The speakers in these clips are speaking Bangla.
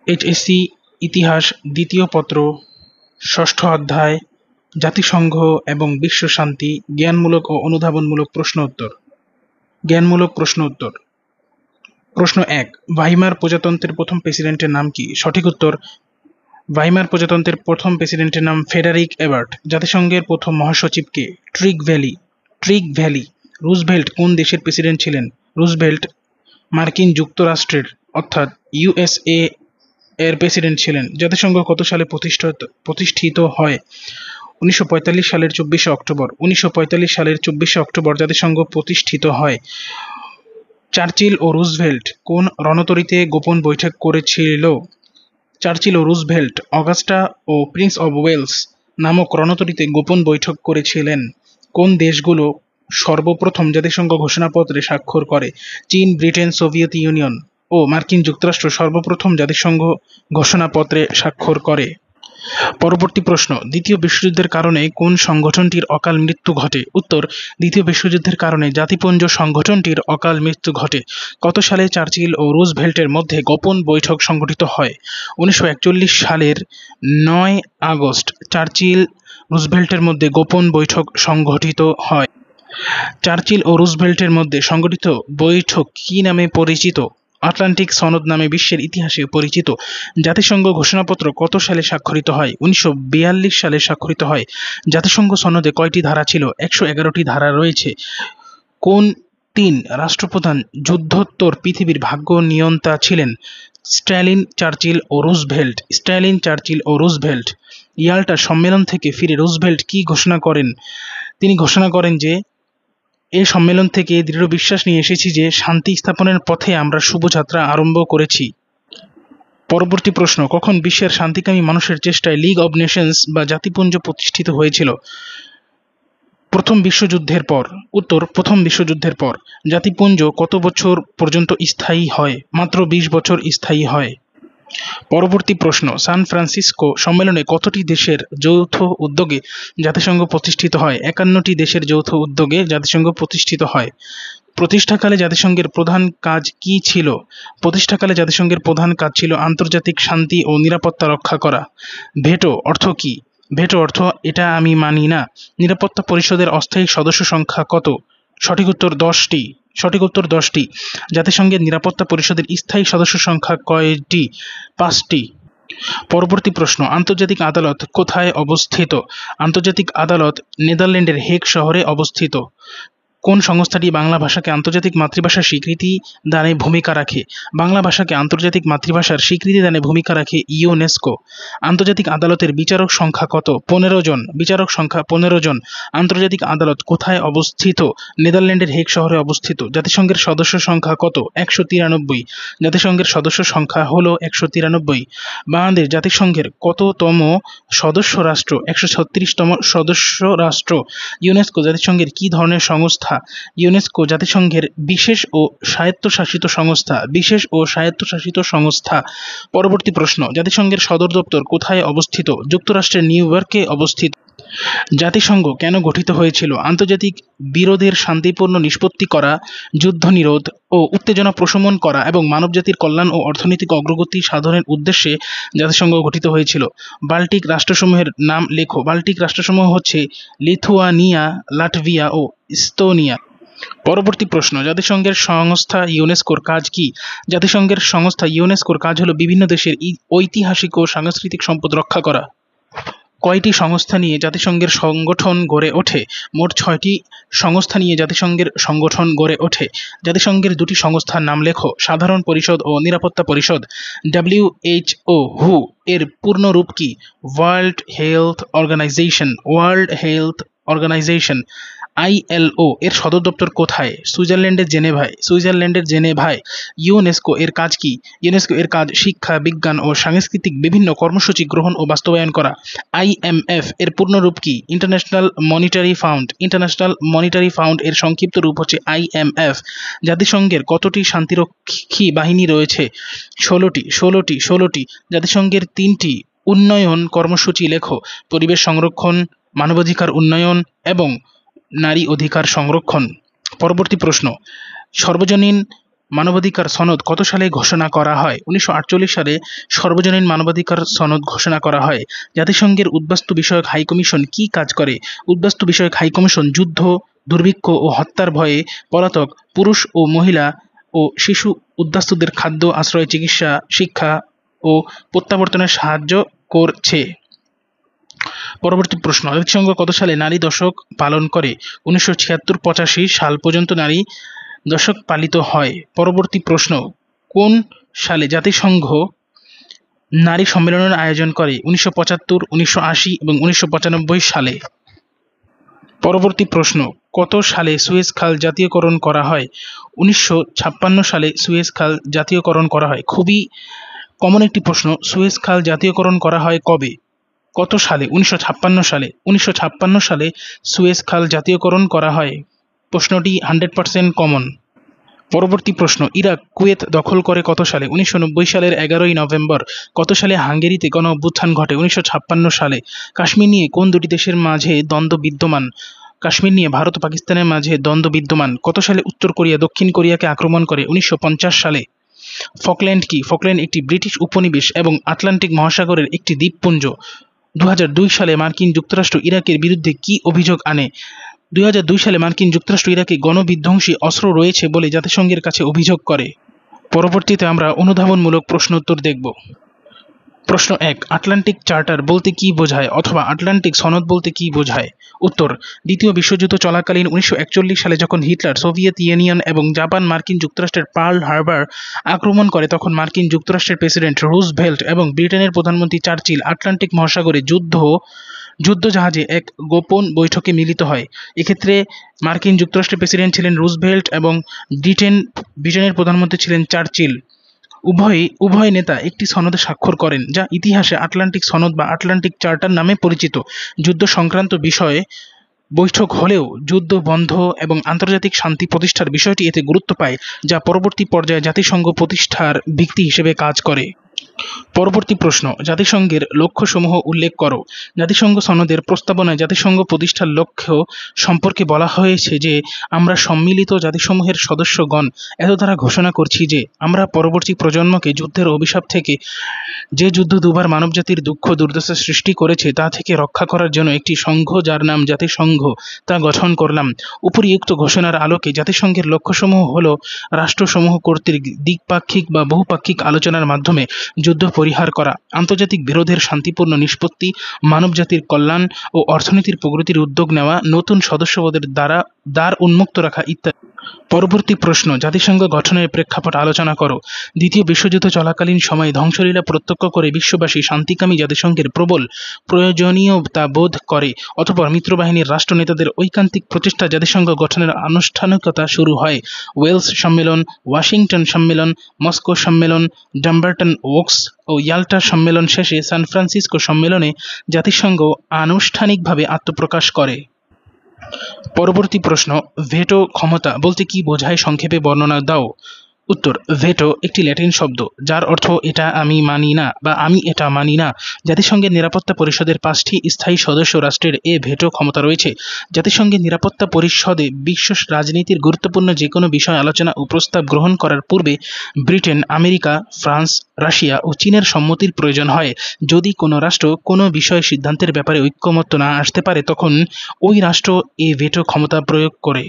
এইচএসসি ইতিহাস দ্বিতীয় পত্র, ষষ্ঠ অধ্যায়, জাতিসংঘ এবং বিশ্ব শান্তি, জ্ঞানমূলক ও অনুধাবনমূলক প্রশ্ন উত্তর। জ্ঞানমূলক প্রশ্ন উত্তর। প্রশ্ন ১, ভাইমার প্রজাতন্ত্রের প্রথম প্রেসিডেন্টের নাম কি? সঠিক উত্তর, ভাইমার প্রজাতন্ত্রের প্রথম প্রেসিডেন্টের নাম ফেডারিক এবার্ট। জাতিসংঘের প্রথম মহাসচিব কে? Trig valley. রুজভেল্ট কোন দেশের প্রেসিডেন্ট ছিলেন? রুজভেল্ট মার্কিন যুক্তরাষ্ট্রের অর্থাৎ ইউএসএ এর প্রেসিডেন্ট ছিলেন। জাতিসংঘ কত সালে প্রতিষ্ঠিত হয়? 1945 সালের 24শে অক্টোবর। 1945 সালের 24শে অক্টোবর জাতিসংঘ প্রতিষ্ঠিত হয়। চার্চিল ও রুজভেল্ট কোন রণতরীতে গোপন বৈঠক করেছিল? চার্চিল ও রুজভেল্ট অগাস্টা ও প্রিন্স অব ওয়েলস নামক রণতরীতে গোপন বৈঠক করেছিলেন। কোন দেশগুলো সর্বপ্রথম জাতিসংঘ ঘোষণাপত্রে স্বাক্ষর করে? চীন, ব্রিটেন, সোভিয়েত ইউনিয়ন ও মার্কিন যুক্তরাষ্ট্র সর্বপ্রথম জাতিসংঘ ঘোষণাপত্রে স্বাক্ষর করে। পরবর্তী প্রশ্ন, দ্বিতীয় বিশ্বযুদ্ধের কারণে কোন সংগঠনটির অকাল মৃত্যু ঘটে? উত্তর, দ্বিতীয় বিশ্বযুদ্ধের কারণে জাতিপুঞ্জ সংগঠনটির অকাল মৃত্যু ঘটে। কত সালে চার্চিল ও রুজভেল্টের মধ্যে গোপন বৈঠক সংঘটিত হয়? 1941 সালের 9 আগস্ট চার্চিল রুজভেল্টের মধ্যে গোপন বৈঠক সংঘটিত হয়। চার্চিল ও রুজভেল্টের মধ্যে সংঘটিত বৈঠক কী নামে পরিচিত? আটলান্টিক সনদ নামে বিশ্বের ইতিহাসে পরিচিত। জাতিসংঘ ঘোষণাপত্র কত সালে স্বাক্ষরিত হয়? 1942 সালে স্বাক্ষরিত হয়। জাতিসংঘ সনদে কয়টি ধারা ছিল? 111টি ধারা রয়েছে। কোন 3 রাষ্ট্রপ্রধান যুদ্ধোত্তর পৃথিবীর ভাগ্য নিয়ন্তা ছিলেন? স্ট্যালিন, চার্চিল ও রুজভেল্ট। ইয়াল্টা সম্মেলন থেকে ফিরে রুজভেল্ট কি ঘোষণা করেন? তিনি ঘোষণা করেন যে, এই সম্মেলন থেকে দৃঢ় বিশ্বাস নিয়ে এসেছি যে শান্তি স্থাপনের পথে আমরা শুভযাত্রা আরম্ভ করেছি। পরবর্তী প্রশ্ন, কখন বিশ্বের শান্তিকামী মানুষের চেষ্টায় লীগ অব নেশনস বা জাতিপুঞ্জ প্রতিষ্ঠিত হয়েছিল? প্রথম বিশ্বযুদ্ধের পর। উত্তর, প্রথম বিশ্বযুদ্ধের পর। জাতিপুঞ্জ কত বছর পর্যন্ত স্থায়ী হয়? মাত্র 20 বছর স্থায়ী হয়। পরবর্তী প্রশ্ন, সান ফ্রান্সিসকো সম্মেলনে কতটি দেশের যৌথ উদ্যোগে জাতিসংঘ প্রতিষ্ঠিত হয়? 51টি দেশের যৌথ উদ্যোগে জাতিসংঘ প্রতিষ্ঠিত হয়। প্রতিষ্ঠাকালে জাতিসংঘের প্রধান কাজ কী ছিল? প্রতিষ্ঠাকালে জাতিসংঘের প্রধান কাজ ছিল আন্তর্জাতিক শান্তি ও নিরাপত্তা রক্ষা করা। ভেটো অর্থ কী? ভেটো অর্থ এটা আমি মানি না। নিরাপত্তা পরিষদের অস্থায়ী সদস্য সংখ্যা কত? সঠিক উত্তর 10টি। জাতিসংঘের নিরাপত্তা পরিষদের স্থায়ী সদস্য সংখ্যা কয়টি? 5টি। পরবর্তী প্রশ্ন, আন্তর্জাতিক আদালত কোথায় অবস্থিত? আন্তর্জাতিক আদালত নেদারল্যান্ডের হেগ শহরে অবস্থিত। কোন সংস্থাটি বাংলা ভাষাকে আন্তর্জাতিক মাতৃভাষার স্বীকৃতি দানে ভূমিকা রাখে? বাংলা ভাষাকে আন্তর্জাতিক মাতৃভাষার স্বীকৃতি দানে ভূমিকা রাখে ইউনেস্কো। আন্তর্জাতিক আদালতের বিচারক সংখ্যা কত? 15 জন। বিচারক সংখ্যা 15 জন। আন্তর্জাতিক আদালত কোথায় অবস্থিত? নেদারল্যান্ডের হেগ শহরে অবস্থিত। জাতিসংঘের সদস্য সংখ্যা কত? 193। জাতিসংঘের সদস্য সংখ্যা হলো 193। বাংলাদেশ জাতিসংঘের কততম সদস্য রাষ্ট্র? 136তম সদস্য রাষ্ট্র। ইউনেস্কো জাতিসংঘের কি ধরনের সংস্থা? ইউনেস্কো জাতিসংঘের বিশেষ ও স্বায়ত্তশাসিত সংস্থা। পরবর্তী প্রশ্ন, জাতিসংঘের সদর দপ্তর কোথায় অবস্থিত? যুক্তরাষ্ট্রের নিউ ইয়র্কে অবস্থিত। জাতিসংঘ কেন গঠিত হয়েছিল? আন্তর্জাতিক বিরোধের শান্তিপূর্ণ নিষ্পত্তি করা, যুদ্ধ নিরোধ ও উত্তেজনা প্রশমন করা এবং মানবজাতির কল্যাণ ও অর্থনৈতিক অগ্রগতি সাধনের উদ্দেশ্যে জাতিসংঘ গঠিত হয়েছিল। বাল্টিক রাষ্ট্রসমূহের নাম লেখো। বাল্টিক রাষ্ট্রসমূহ হচ্ছে লিথুয়ানিয়া, লাটভিয়া ও ইস্তোনিয়া। পরবর্তী প্রশ্ন, জাতিসংঘের সংস্থা ইউনেস্কোর কাজ কি? জাতিসংঘের সংস্থা ইউনেস্কোর কাজ হলো বিভিন্ন দেশের ঐতিহাসিক ও সাংস্কৃতিক সম্পদ রক্ষা করা। কয়টি সংস্থা নিয়ে জাতিসংঘের সংগঠন গড়ে ওঠে? মোট 6টি সংস্থা নিয়ে জাতিসংঘের সংগঠন গড়ে ওঠে। জাতিসংঘের 2টি সংস্থার নাম লেখো। সাধারণ পরিষদ ও নিরাপত্তা পরিষদ। WHO হু এর পূর্ণ রূপ কি? World health organisation. ILO এর সদর দপ্তর কোথায়? সুইজারল্যান্ডের জেনেভায়। ইউনেস্কো এর কাজ কি? ইউনেস্কো এর কাজ শিক্ষা, বিজ্ঞান ও সাংস্কৃতিক বিভিন্ন কর্মসূচি গ্রহণ ও বাস্তবায়ন করা। IMF এর পূর্ণরূপ কি? ইন্টারন্যাশনাল মনিটারি ফান্ড এর সংক্ষিপ্ত রূপ হচ্ছে IMF। জাতিসংঘের কতটি শান্তিরক্ষী বাহিনী রয়েছে? 16টি। জাতিসংঘের 3টি উন্নয়ন কর্মসূচি লেখো। পরিবেশ সংরক্ষণ, মানবাধিকার উন্নয়ন এবং নারী অধিকার সংরক্ষণ। পরবর্তী প্রশ্ন, সর্বজনীন মানবাধিকার সনদ কত সালে ঘোষণা করা হয়? 1948 সালে সর্বজনীন মানবাধিকার সনদ ঘোষণা করা হয়। জাতিসংঘের উদ্বাস্তু বিষয়ক হাইকমিশন কি কাজ করে? উদ্বাস্তু বিষয়ক হাইকমিশন যুদ্ধ, দুর্ভিক্ষ ও হত্যার ভয়ে পলাতক পুরুষ ও মহিলা ও শিশু উদ্বাস্তুদের খাদ্য, আশ্রয়, চিকিৎসা, শিক্ষা ও প্রত্যাবর্তনে সাহায্য করছে। পরবর্তী প্রশ্ন, জাতিসংঘ কত সালে নারী দশক পালন করে? 1976-85 সাল পর্যন্ত নারী দশক পালিত হয়। পরবর্তী প্রশ্ন, কোন সালে জাতিসংঘ নারী সম্মেলনের আয়োজন করে? 1975, 1980 এবং 1995 সালে। পরবর্তী প্রশ্ন, কত সালে সুয়েজ খাল জাতীয়করণ করা হয়? 1956 সালে সুয়েজ খাল জাতীয়করণ করা হয়। খুবই কমন একটি প্রশ্ন, সুয়েজ খাল জাতীয়করণ করা হয় কবে? কত সালে? 1956 সালে। 1956 সালে সুয়েজ খাল জাতীয়করণ করা হয়। প্রশ্নটি 100% কমন। পরবর্তী প্রশ্ন, ইরাক কুয়েত দখল করে কত সালে? 1990 সালের 11ই নভেম্বর। কত সালে হাঙ্গেরিতে গণ অভ্যুত্থান ঘটে? 1956 সালে। কাশ্মীর নিয়ে কোন দুটি দেশের মাঝে দ্বন্দ্ব বিদ্যমান? কাশ্মীর নিয়ে ভারত ও পাকিস্তানের মাঝে দ্বন্দ্ব বিদ্যমান। কত সালে উত্তর কোরিয়া দক্ষিণ কোরিয়াকে আক্রমণ করে? 1950 সালে। ফকল্যান্ড কি? ফকল্যান্ড একটি ব্রিটিশ উপনিবেশ এবং আটলান্টিক মহাসাগরের একটি দ্বীপপুঞ্জ। 2002 সালে মার্কিন যুক্তরাষ্ট্র ইরাকের বিরুদ্ধে কি অভিযোগ আনে? 2002 সালে মার্কিন যুক্তরাষ্ট্র ইরাকে গণবিধ্বংসী অস্ত্র রয়েছে বলে জাতিসংঘের কাছে অভিযোগ করে। পরবর্তীতে আমরা অনুধাবনমূলক প্রশ্ন উত্তর দেখব। প্রশ্ন 1, আটলান্টিক চার্টার বলতে কি বোঝায় অথবা আটলান্টিক সনদ বলতে কি বোঝায়? উত্তর, দ্বিতীয় বিশ্বযুদ্ধ চলাকালীন 1941 সালে যখন হিটলার সোভিয়েত ইউনিয়ন এবং জাপান মার্কিন যুক্তরাষ্ট্রের পার্ল হারবার আক্রমণ করে, তখন মার্কিন যুক্তরাষ্ট্রের প্রেসিডেন্ট রুজভেল্ট এবং ব্রিটেনের প্রধানমন্ত্রী চার্চিল আটলান্টিক মহাসাগরে যুদ্ধজাহাজে এক গোপন বৈঠকে মিলিত হয়। এক্ষেত্রে মার্কিন যুক্তরাষ্ট্রের প্রেসিডেন্ট ছিলেন রুজভেল্ট এবং ব্রিটেনের প্রধানমন্ত্রী ছিলেন চার্চিল। উভয় নেতা একটি সনদে স্বাক্ষর করেন, যা ইতিহাসে আটলান্টিক সনদ বা আটলান্টিক চার্টার নামে পরিচিত। যুদ্ধ সংক্রান্ত বিষয়ে বৈঠক হলেও যুদ্ধ বন্ধ এবং আন্তর্জাতিক শান্তি প্রতিষ্ঠার বিষয়টি এতে গুরুত্ব পায়, যা পরবর্তী পর্যায়ে জাতিসংঘ প্রতিষ্ঠার ভিত্তি হিসেবে কাজ করে। পরবর্তী প্রশ্ন, জাতিসংঘের লক্ষ্যসমূহ উল্লেখ করো। জাতিসংঘ সনদের প্রস্তাবনায় জাতিসংঘ প্রতিষ্ঠার লক্ষ্য সম্পর্কে বলা হয়েছে যে, আমরা সম্মিলিত জাতিসমূহের সদস্যগণ এত দ্বারা ঘোষণা করছি যে, আমরা পরবর্তী প্রজন্মকে যুদ্ধের অভিশাপ থেকে, যে যুদ্ধ দুবার মানবজাতির দুঃখ দুর্দশা সৃষ্টি করেছে, তা থেকে রক্ষা করার জন্য একটি সংঘ, যার নাম জাতিসংঘ, তা গঠন করলাম। উপরিউক্ত ঘোষণার আলোকে জাতিসংঘের লক্ষ্যসমূহ হল রাষ্ট্রসমূহ কর্তৃক দ্বিপাক্ষিক বা বহুপাক্ষিক আলোচনার মাধ্যমে যুদ্ধ পরিহার করা, আন্তর্জাতিক বিরোধের শান্তিপূর্ণ নিষ্পত্তি, মানবজাতির কল্যাণ ও অর্থনীতির প্রগতির উদ্যোগ নেওয়া, নতুন সদস্যপদের দ্বার উন্মুক্ত রাখা ইত্যাদি। পরবর্তী প্রশ্ন, জাতিসংঘ গঠনের প্রেক্ষাপট আলোচনা করো। দ্বিতীয় বিশ্বযুদ্ধ চলাকালীন সময়ে ধ্বংসলীলা প্রত্যক্ষ করে বিশ্ববাসী শান্তিকামী জাতিসংঘের প্রবল প্রয়োজনীয়তা বোধ করে। অতঃপর মিত্রবাহিনীর রাষ্ট্রনেতাদের ঐকান্তিক প্রচেষ্টা জাতিসংঘ গঠনের আনুষ্ঠানিকতা শুরু হয়। ওয়েলস সম্মেলন, ওয়াশিংটন সম্মেলন, মস্কো সম্মেলন, ডাম্বারটন ওকস ও ইয়াল্টা সম্মেলন শেষে সান ফ্রান্সিসকো সম্মেলনে জাতিসংঘ আনুষ্ঠানিকভাবে আত্মপ্রকাশ করে। পরবর্তী প্রশ্ন, ভেটো ক্ষমতা বলতে কি বোঝায় সংক্ষেপে বর্ণনা দাও। উত্তর, ভেটো একটি ল্যাটিন শব্দ, যার অর্থ এটা আমি মানি না বা আমি এটা মানি না। জাতিসংঘের নিরাপত্তা পরিষদের 5টি স্থায়ী সদস্য রাষ্ট্রের এ ভেটো ক্ষমতা রয়েছে। জাতিসংঘের নিরাপত্তা পরিষদে বিশ্ব রাজনীতির গুরুত্বপূর্ণ যে কোনো বিষয় আলোচনা ও প্রস্তাব গ্রহণ করার পূর্বে ব্রিটেন, আমেরিকা, ফ্রান্স, রাশিয়া ও চীনের সম্মতির প্রয়োজন হয়। যদি কোনো রাষ্ট্র কোনো বিষয়ে সিদ্ধান্তের ব্যাপারে ঐক্যমত্য না আসতে পারে, তখন ওই রাষ্ট্র এ ভেটো ক্ষমতা প্রয়োগ করে।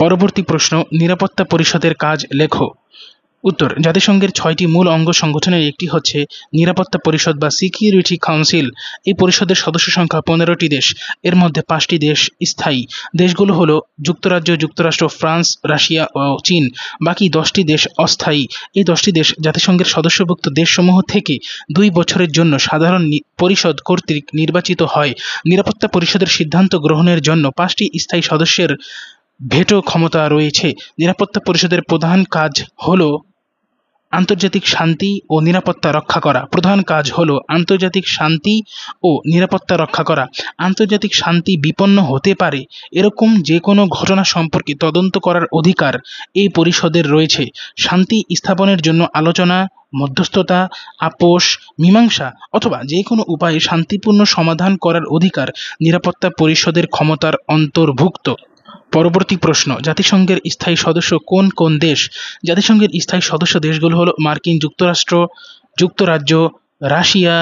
পরবর্তী প্রশ্ন, নিরাপত্তা পরিষদের কাজ লেখো। উত্তর, জাতিসংঘের 6টি মূল অঙ্গ সংগঠনের একটি হচ্ছে নিরাপত্তা পরিষদ বা সিকিউরিটি কাউন্সিল। এই পরিষদের সদস্য সংখ্যা 15টি দেশ। এর মধ্যে 5টি দেশ স্থায়ী। দেশগুলো হলো যুক্তরাজ্য, যুক্তরাষ্ট্র, ফ্রান্স, রাশিয়া ও চীন। বাকি 10টি দেশ অস্থায়ী। এই 10টি দেশ জাতিসংঘের সদস্যভুক্ত দেশসমূহ থেকে 2 বছরের জন্য সাধারণ পরিষদ কর্তৃক নির্বাচিত হয়। নিরাপত্তা পরিষদের সিদ্ধান্ত গ্রহণের জন্য 5টি স্থায়ী সদস্যের ভেটো ক্ষমতা রয়েছে। নিরাপত্তা পরিষদের প্রধান কাজ হলো আন্তর্জাতিক শান্তি ও নিরাপত্তা রক্ষা করা। আন্তর্জাতিক শান্তি বিপন্ন হতে পারে এরকম যে কোনো ঘটনা সম্পর্কে তদন্ত করার অধিকার এই পরিষদের রয়েছে। শান্তি স্থাপনের জন্য আলোচনা, মধ্যস্থতা, আপোষ, মীমাংসা অথবা যে কোনো উপায়ে শান্তিপূর্ণ সমাধান করার অধিকার নিরাপত্তা পরিষদের ক্ষমতার অন্তর্ভুক্ত। পরবর্তী প্রশ্ন, জাতিসংঘের স্থায়ী সদস্য কোন কোন দেশ? জাতিসংঘের স্থায়ী সদস্য দেশগুলো হলো মার্কিন যুক্তরাষ্ট্র, যুক্তরাজ্য, রাশিয়া,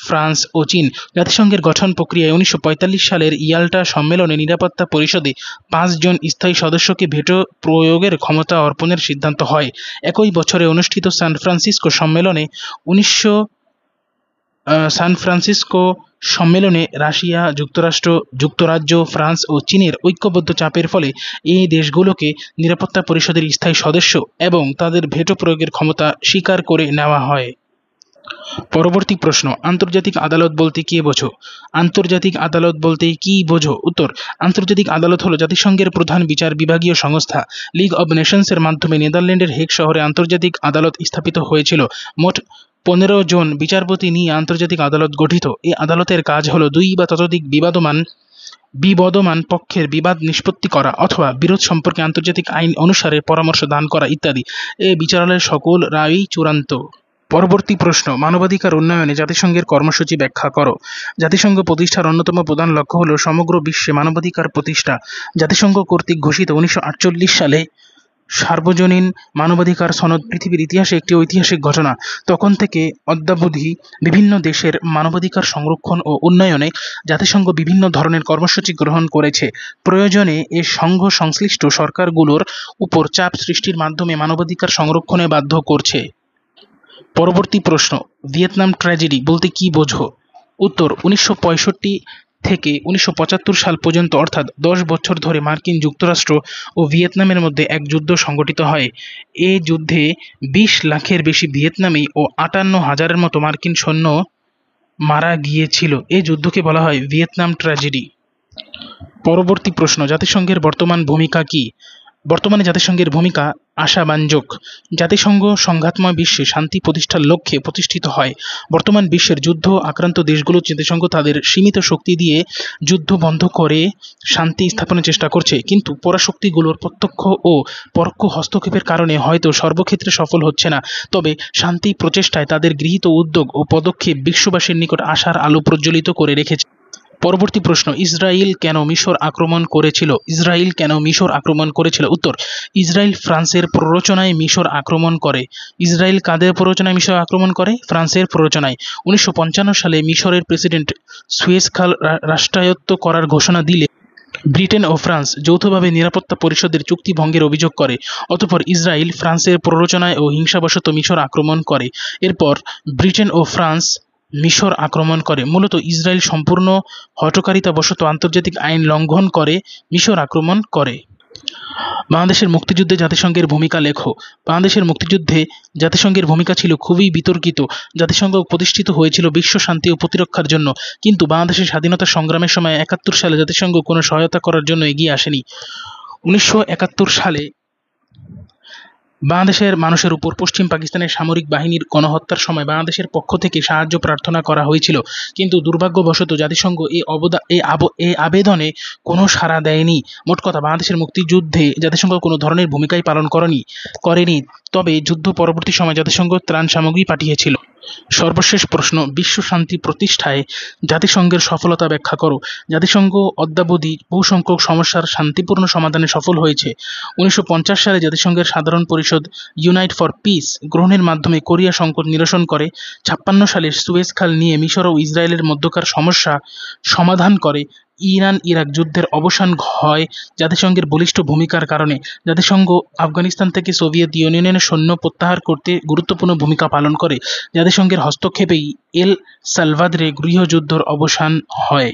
ফ্রান্স ও চীন। জাতিসংঘের গঠন প্রক্রিয়ায় 1945 সালের ইয়াল্টা সম্মেলনে নিরাপত্তা পরিষদে 5 জন স্থায়ী সদস্যকে ভেটো প্রয়োগের ক্ষমতা অর্পণের সিদ্ধান্ত হয়। একই বছরে অনুষ্ঠিত সান ফ্রান্সিসকো সম্মেলনে রাশিয়া, যুক্তরাষ্ট্র, যুক্তরাজ্য, ফ্রান্স ও চীনের ঐক্যবদ্ধ চাপের ফলে এই দেশগুলোকে নিরাপত্তা পরিষদের স্থায়ী সদস্য এবং তাদের ভেটো প্রয়োগের ক্ষমতা স্বীকার করে নেওয়া হয়। পরবর্তী প্রশ্ন, আন্তর্জাতিক আদালত বলতে কী বোঝো? আন্তর্জাতিক আদালত বলতে কী বোঝো? উত্তর, আন্তর্জাতিক আদালত হলো জাতিসংঘের প্রধান বিচার বিভাগীয় সংস্থা। লিগ অব নেশনসের মাধ্যমে নেদারল্যান্ডের হেগ শহরে আন্তর্জাতিক আদালত স্থাপিত হয়েছিল। মোট 15 জন বিচারপতি নিয়ে আন্তর্জাতিক আদালত গঠিত। এই আদালতের কাজ হলো 2 বা ততোধিক বিবদমান পক্ষের বিবাদ নিষ্পত্তি করা অথবা বিরোধ সম্পর্কে আন্তর্জাতিক আইন অনুসারে পরামর্শ দান করা ইত্যাদি। এই বিচারালয়ের সকল রায়ই চূড়ান্ত। পরবর্তী প্রশ্ন, মানবাধিকার উন্নয়নে জাতিসংঘের কর্মসূচি ব্যাখ্যা করো। জাতিসংঘ প্রতিষ্ঠার অন্যতম প্রধান লক্ষ্য হল সমগ্র বিশ্বে মানবাধিকার প্রতিষ্ঠা। জাতিসংঘ কর্তৃক ঘোষিত 1948 সালে সার্বজনীন মানবাধিকার সনদ পৃথিবীর ইতিহাসে একটি ঐতিহাসিক ঘটনা। তখন থেকে অদ্যাবধি বিভিন্ন দেশের মানবাধিকার সংরক্ষণ ও উন্নয়নে জাতিসংঘ বিভিন্ন ধরনের কর্মসূচি গ্রহণ করেছে। প্রয়োজনে এ সংঘ সংশ্লিষ্ট সরকারগুলোর উপর চাপ সৃষ্টির মাধ্যমে মানবাধিকার সংরক্ষণে বাধ্য করছে। পরবর্তী প্রশ্ন, ভিয়েতনাম ট্র্যাজেডি বলতে কী বোঝো? উত্তর, 1965 থেকে 1975 সাল পর্যন্ত অর্থাৎ 10 বছর ধরে মার্কিন যুক্তরাষ্ট্র ও ভিয়েতনামের মধ্যে এক যুদ্ধ সংঘটিত হয়। এ যুদ্ধে 20 লাখের বেশি ভিয়েতনামি ও 58,000-এর মতো মার্কিন সৈন্য মারা গিয়েছিল। এই যুদ্ধকে বলা হয় ভিয়েতনাম ট্র্যাজেডি। পরবর্তী প্রশ্ন, জাতিসংঘের বর্তমান ভূমিকা কী? বর্তমানে জাতিসংঘের ভূমিকা আশাব্যঞ্জক। জাতিসংঘ সংঘাতময় বিশ্বে শান্তি প্রতিষ্ঠার লক্ষ্যে প্রতিষ্ঠিত হয়। বর্তমান বিশ্বের যুদ্ধ আক্রান্ত দেশগুলো জাতিসংঘ তাদের সীমিত শক্তি দিয়ে যুদ্ধ বন্ধ করে শান্তি স্থাপনের চেষ্টা করছে, কিন্তু পরাশক্তিগুলোর প্রত্যক্ষ ও পরোক্ষ হস্তক্ষেপের কারণে হয়তো সর্বক্ষেত্রে সফল হচ্ছে না। তবে শান্তি প্রচেষ্টায় তাদের গৃহীত উদ্যোগ ও পদক্ষেপ বিশ্ববাসীর নিকট আশার আলো প্রজ্বলিত করে রেখেছে। পরবর্তী প্রশ্ন, ইসরায়েল কেন মিশর আক্রমণ করেছিল? ইসরায়েল কেন মিশর আক্রমণ করেছিল? উত্তর, ইসরায়েল ফ্রান্সের প্ররোচনায় মিশর আক্রমণ করে। ইসরায়েল কাদের প্ররোচনায় মিশর আক্রমণ করে? ফ্রান্সের প্ররোচনায়। 1955 সালে মিশরের প্রেসিডেন্ট সুয়েজ খাল রাষ্ট্রায়ত্ত করার ঘোষণা দিলে ব্রিটেন ও ফ্রান্স যৌথভাবে নিরাপত্তা পরিষদের চুক্তি ভঙ্গের অভিযোগ করে। অতঃপর ইসরায়েল ফ্রান্সের প্ররোচনায় ও হিংসাবশত মিশর আক্রমণ করে। এরপর ব্রিটেন ও ফ্রান্স মিশর আক্রমণ করে। মূলত ইসরায়েল সম্পূর্ণ হঠকারিতাবশত আন্তর্জাতিক আইন লঙ্ঘন করে মিশর আক্রমণ করে। বাংলাদেশের মুক্তিযুদ্ধে জাতিসংঘের ভূমিকা লেখো। বাংলাদেশের মুক্তিযুদ্ধে জাতিসংঘের ভূমিকা ছিল খুবই বিতর্কিত। জাতিসংঘ প্রতিষ্ঠিত হয়েছিল বিশ্ব শান্তি ও প্রতিরক্ষার জন্য, কিন্তু বাংলাদেশের স্বাধীনতা সংগ্রামের সময় 71 সালে জাতিসংঘ কোনো সহায়তা করার জন্য এগিয়ে আসেনি। 1971 সালে বাংলাদেশের মানুষের উপর পশ্চিম পাকিস্তানের সামরিক বাহিনীর গণহত্যার সময় বাংলাদেশের পক্ষ থেকে সাহায্য প্রার্থনা করা হয়েছিল, কিন্তু দুর্ভাগ্যবশত জাতিসংঘ এই আবেদনে কোনো সাড়া দেয়নি। মোট কথা, বাংলাদেশের মুক্তিযুদ্ধে জাতিসংঘ কোনো ধরনের ভূমিকাই পালন করেনি। তবে যুদ্ধ পরবর্তী সময়ে জাতিসংঘ ত্রাণ সামগ্রী পাঠিয়েছিল। সর্বশেষ প্রশ্ন, বিশ্ব শান্তি প্রতিষ্ঠায় জাতিসংঘের সফলতা ব্যাখ্যা করো। জাতিসংঘ অদ্যাবধি বহু সংখ্যক সমস্যার শান্তিপূর্ণ সমাধানে সফল হয়েছে। 1950 সালে জাতিসংঘের সাধারণ পরিষদ ইউনাইট ফর পিস গ্রহণের মাধ্যমে কোরিয়া সংকট নিরসন করে। 56 সালে সুয়েজ খাল নিয়ে মিশর ও ইসরায়েলের মধ্যকার সমস্যা সমাধান করে। ইরান-ইরাক যুদ্ধের অবসান হয় জাতিসংঘের বলিষ্ঠ ভূমিকার কারণে। জাতিসংঘ আফগানিস্তান থেকে সোভিয়েত ইউনিয়নের সৈন্য প্রত্যাহার করতে গুরুত্বপূর্ণ ভূমিকা পালন করে। জাতিসংঘের হস্তক্ষেপেই এল সালভাদরে গৃহযুদ্ধের অবসান হয়।